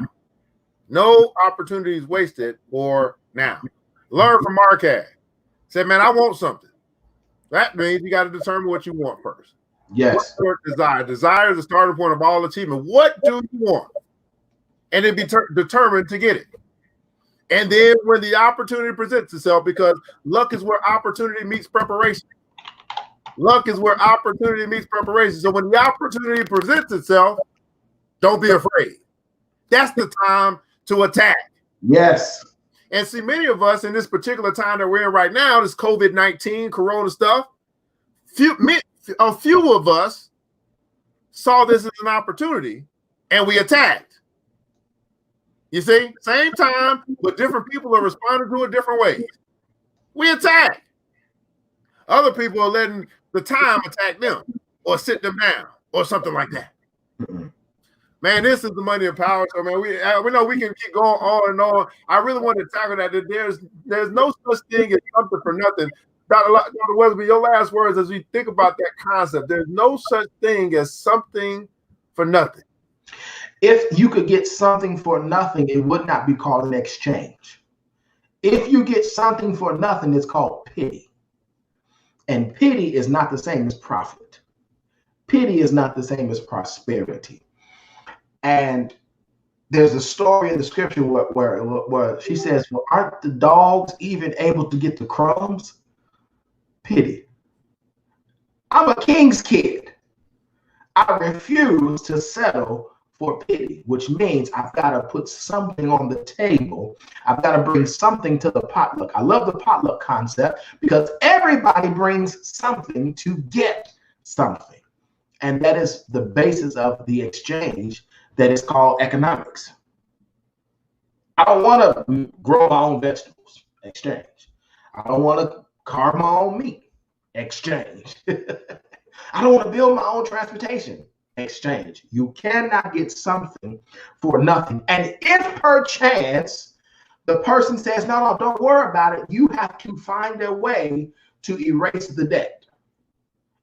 No opportunities wasted or now. Learn from Marquez. Said, man, I want something. That means you got to determine what you want first. Yes. What's your desire? Desire is the starting point of all achievement. What do you want? And then be determined to get it. And then when the opportunity presents itself, because luck is where opportunity meets preparation. Luck is where opportunity meets preparation. So when the opportunity presents itself, don't be afraid. That's the time to attack. Yes. And see, many of us in this particular time that we're in right now, this COVID-19, Corona stuff, a few of us saw this as an opportunity and we attacked. You see, same time, but different people are responding to it different ways. We attack. Other people are letting the time attack them or sit them down or something like that. Mm-hmm. Man, this is the money and power. So, man, we know we can keep going on and on. I really want to tackle that. There's no such thing as something for nothing. Dr. Weatherby, your last words as we think about that concept. There's no such thing as something for nothing. If you could get something for nothing, it would not be called an exchange. If you get something for nothing, it's called pity. And pity is not the same as profit. Pity is not the same as prosperity. And there's a story in the scripture where she says, well, aren't the dogs even able to get the crumbs? Pity. I'm a king's kid. I refuse to settle for pity, which means I've got to put something on the table. I've got to bring something to the potluck. I love the potluck concept because everybody brings something to get something. And that is the basis of the exchange that is called economics. I don't want to grow my own vegetables. Exchange. I don't want to carve my own meat. Exchange. I don't want to build my own transportation. Exchange. You cannot get something for nothing. And if perchance the person says, no, don't worry about it, you have to find a way to erase the debt.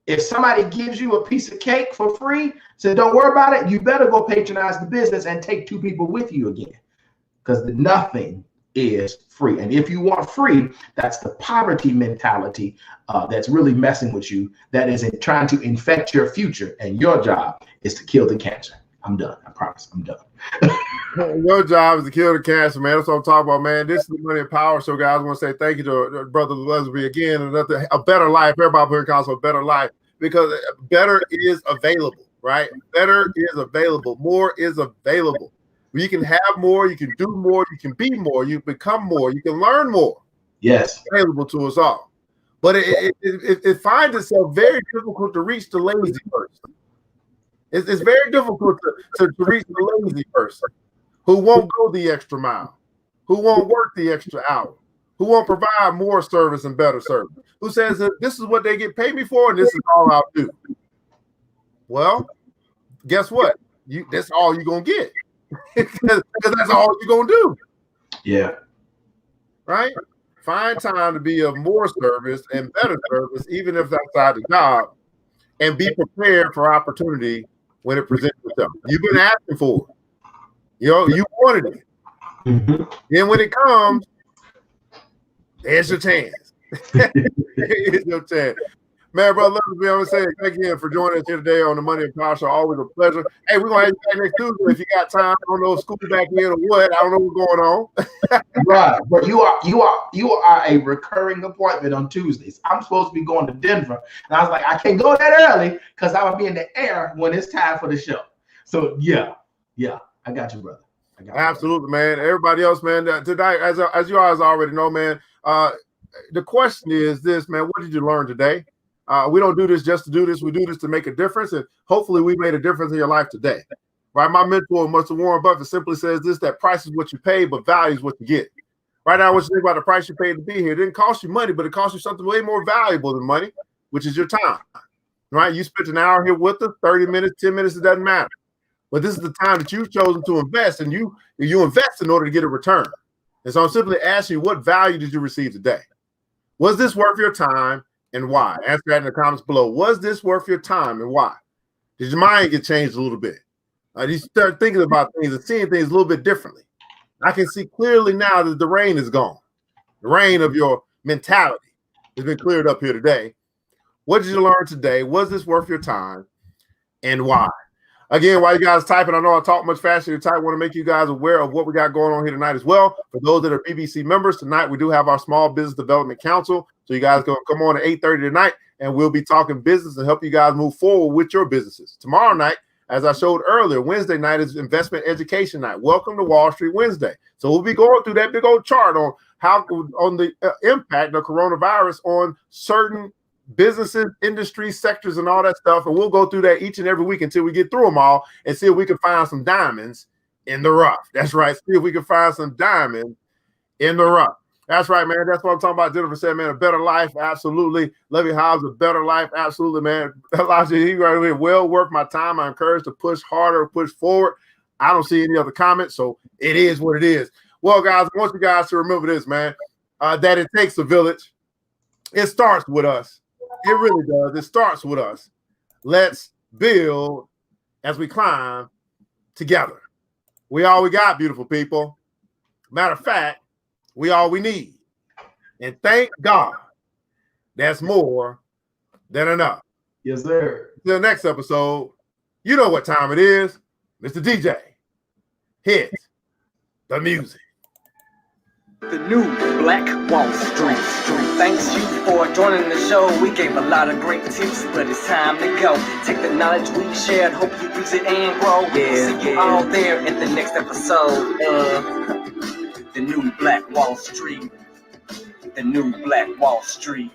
If somebody gives you a piece of cake for free, say, don't worry about it, you better go patronize the business and take two people with you again. Because nothing is free. And if you want free, that's the poverty mentality that's really messing with you, that is trying to infect your future. And your job is to kill the cancer. I'm done. I promise. I'm done. Your job is to kill the cancer, man. That's what I'm talking about, man. This is the Money and Power Show, guys. I want to say thank you to Brother Leslie again. A better life. Everybody here calls for a better life because better is available, right? Better is available. More is available. You can have more, you can do more, you can be more, you become more, you can learn more. Yes. It's available to us all. But it finds itself very difficult to reach the lazy person. It's very difficult to reach the lazy person who won't go the extra mile, who won't work the extra hour, who won't provide more service and better service, who says that this is what they get paid me for and this is all I'll do. Well, guess what? That's all you're going to get. Because that's all you're going to do. Yeah. Right? Find time to be of more service and better service, even if that's outside the job, and be prepared for opportunity when it presents itself. You've been asking for it. You wanted it. Mm-hmm. Then when it comes, there's your chance. Here's your chance. Man, brother, let me be able to say thank you again for joining us here today on the Money and Power Show. Always a pleasure. Hey, we're going to have you back next Tuesday if you got time. I don't know if school back in or what. I don't know what's going on. Right, but you are a recurring appointment on Tuesdays. I'm supposed to be going to Denver, and I was like, I can't go that early because I will be in the air when it's time for the show. So yeah, I got you, brother. Absolutely, man. Everybody else, man. Tonight, as you guys already know, man. The question is this, man. What did you learn today? We don't do this just to do this. We do this to make a difference, and hopefully we made a difference in your life today. Right? My mentor, Mr. Warren Buffett, simply says this, that price is what you pay, but value is what you get. Right now, what you think about the price you paid to be here, it didn't cost you money, but it cost you something way more valuable than money, which is your time. Right? You spent an hour here with us, 30 minutes, 10 minutes, it doesn't matter. But this is the time that you've chosen to invest, and you invest in order to get a return. And so I'm simply asking you, what value did you receive today? Was this worth your time and why? Answer that in the comments below. Was this worth your time and why? Did your mind get changed a little bit? You start thinking about things and seeing things a little bit differently. I can see clearly now that the rain is gone. The rain of your mentality has been cleared up here today. What did you learn today? Was this worth your time and why? Again, while you guys typing, I know I talk much faster than type. I want to make you guys aware of what we got going on here tonight as well. For those that are BBC members, tonight we do have our Small Business Development Council. So you guys can come on at 8:30 tonight, and we'll be talking business and help you guys move forward with your businesses. Tomorrow night, as I showed earlier, Wednesday night is investment education night. Welcome to Wall Street Wednesday. So we'll be going through that big old chart on how on the impact of coronavirus on certain businesses, industry sectors, and all that stuff. And we'll go through that each and every week until we get through them all and see if we can find some diamonds in the rough. That's right. See if we can find some diamonds in the rough. That's right, man. That's what I'm talking about. Jennifer said, man, a better life. Absolutely. Levy Hobbs, a better life. Absolutely, man. Elijah, he right away. Well worth my time. I'm encouraged to push harder, push forward. I don't see any other comments, so it is what it is. Well, guys, I want you guys to remember this, man, that it takes a village. It starts with us. It really does. It starts with us. Let's build as we climb together. We all we got, beautiful people. Matter of fact, we all we need. And thank God that's more than enough. Yes, sir. Till next episode, you know what time it is. Mr. DJ, hit the music. The new Black Wall Street. Thanks you for joining the show. We gave a lot of great tips, but it's time to go. Take the knowledge we shared, hope you use it and grow. See you all there in the next episode of The New Black Wall Street. The New Black Wall Street.